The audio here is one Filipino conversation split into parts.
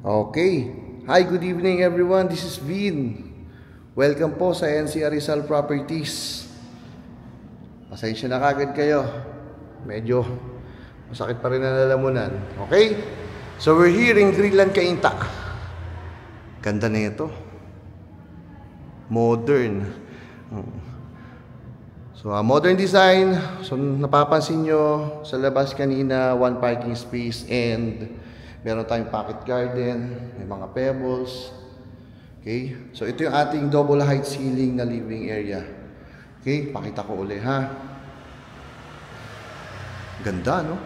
Okay. Hi, good evening everyone. This is Vin. Welcome po sa NCR Rizal Properties. Pasensya na kagad kayo. Medyo masakit pa rin ang lalamunan. Okay? So we're here in Greenland, Cainta. Ganda na ito. Modern. So modern design. So napapansin nyo sa labas kanina, one parking space and meron tayong pocket garden, may mga pebbles. Okay? So ito yung ating double height ceiling na living area. Okay? Pakita ko uli ha. Ganda, no?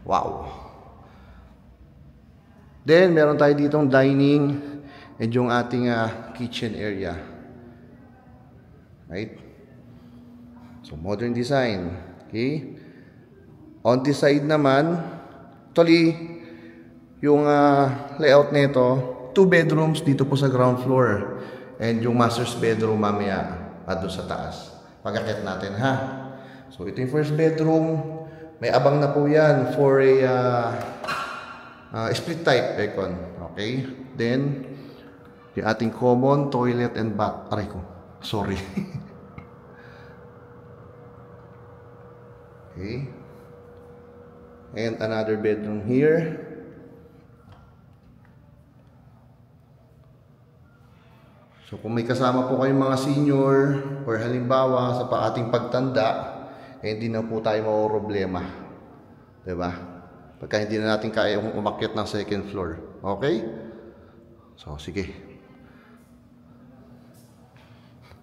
Wow! Then meron tayo ditong dining and yung ating kitchen area. Right? So modern design. Okay? On this side naman, actually, yung layout nito, 2 bedrooms dito po sa ground floor and yung master's bedroom mamaya doon sa taas. Pag-akit natin ha. So ito yung first bedroom, may abang na po yan for a split type aircon. Okay? Then yung ating common toilet and bath. Aray ko, sorry. Okay? And another bedroom here. So kung may kasama po kayong mga senior or halimbawa sa ating pagtanda, hindi na po tayo problema. 'Di ba? Pagka hindi na natin kaya umakyat ng second floor. Okay? So sige.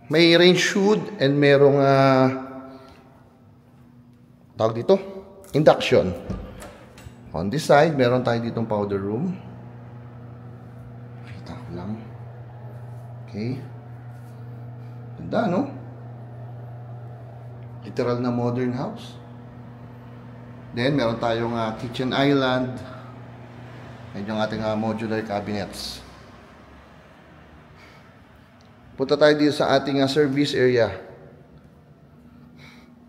May range hood and merong tawag dito, induction. On this side, meron tayo ditong powder room. Kita ko lang. Okay. Ganda, no? Literal na modern house. Then, meron tayong kitchen island. And yung ating modular cabinets. Punta tayo dito sa ating service area.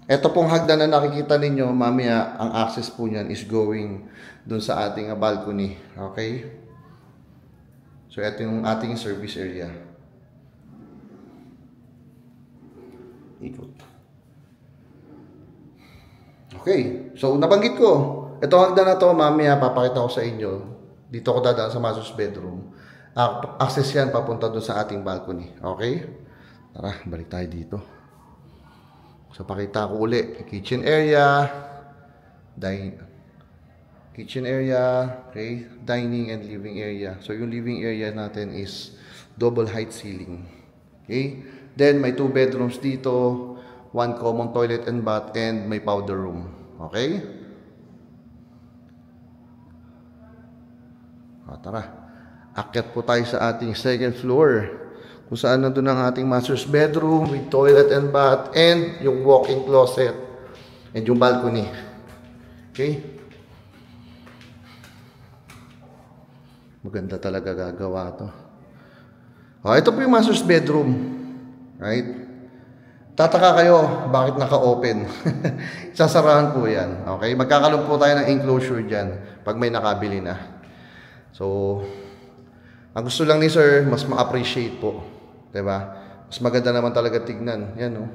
Ito pong hagdan na nakikita ninyo, mamaya, ang access po niyan is going dun sa ating balcony. Okay? So, ito yung ating service area. Ikot. Okay. So, nabanggit ko. Ito hagdan na to, mamaya papakita ko sa inyo. Dito ako dadaan sa master's bedroom. Access yan papunta doon sa ating balcony. Okay? Tara, balik tayo dito. So, pakita ko uli. Kitchen area. Kitchen area. Okay? Dining and living area. So, yung living area natin is double height ceiling. Okay? Then, may 2 bedrooms dito, 1 common toilet and bath, and may powder room. Okay? Tara. Akyat po tayo sa ating second floor, kung saan nandun ang ating master's bedroom with toilet and bath, and yung walk-in closet, and yung balcony. Okay? Maganda talaga gagawa to. Ito po yung master's bedroom. Right? Tataka kayo, bakit naka-open? Sasarahan po yan. Okay? Magkakaroon po tayo ng enclosure dyan pag may nakabili na. So, ang gusto lang ni sir, mas ma-appreciate po. Diba? Mas maganda naman talaga tignan. Yan, no?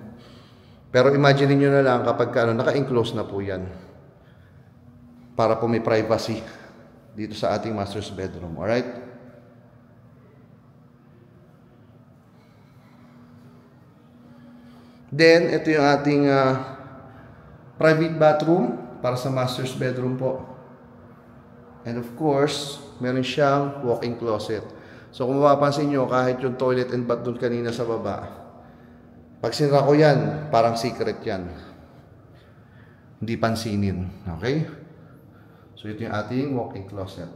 Pero imagine niyo na lang kapag naka-enclose na po yan. Para po may privacy dito sa ating master's bedroom. Alright? Then, ito yung ating private bathroom para sa master's bedroom po. And of course, meron siyang walk-in closet. So, kung mapapansin nyo, kahit yung toilet and bath doon kanina sa baba, pag sinara ko yan, parang secret yan. Hindi pansinin. Okay? So, ito yung ating walk-in closet.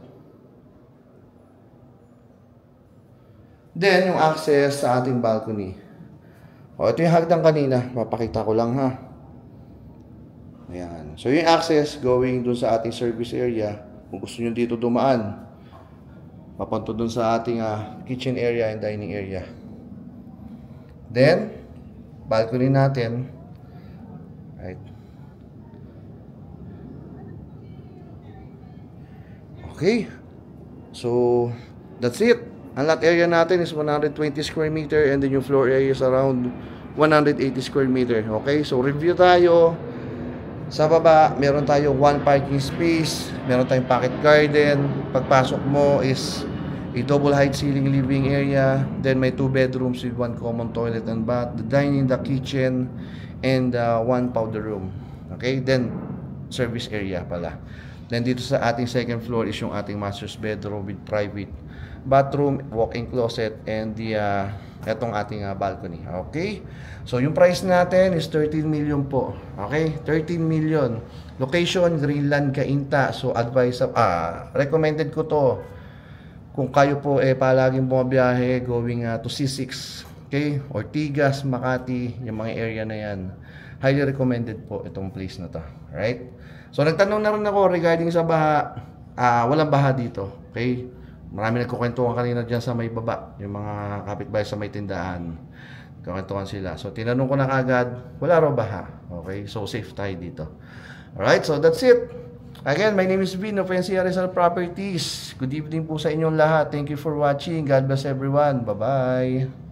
Then, yung access sa ating balcony. Ito yung hagdan kanina. Papakita ko lang ha. Ayan. So yung access going dun sa ating service area. Kung gusto nyo dito dumaan, papunta dun sa ating kitchen area and dining area. Then, balcony natin. Right. Okay. So, that's it. Ang lot area natin is 120 square meter and then yung floor area is around 180 square meter. Okay, so review tayo. Sa baba, meron tayong 1 parking space, meron tayong pocket garden. Pagpasok mo is a double height ceiling living area. Then may 2 bedrooms with 1 common toilet and bath, the dining, the kitchen, and 1 powder room. Okay, then service area pala. Then dito sa ating second floor is yung ating master's bedroom with private bathroom, walk-in closet, and the etong ating balcony. Okay? So yung price natin is 13 million po. Okay? 13 million. Location Greenland, Cainta. So recommended ko to kung kayo po palaging bumabiyahe going to C6. Okay? Ortigas, Makati, yung mga area na yan. Highly recommended po itong place na to. Right? So nagtanong na rin ako regarding sa baha. Walang baha dito. Okay? Marami nagkukwentuhan kanina dyan sa may baba. Yung mga kapitbahay sa may tindahan. Nagkukwentuhan sila. So tinanong ko na kagad, wala raw baha. Okay? So safe tayo dito. Alright? So that's it. Again, my name is Vin of NCR Rizal Properties. Good evening po sa inyong lahat. Thank you for watching. God bless everyone. Bye-bye.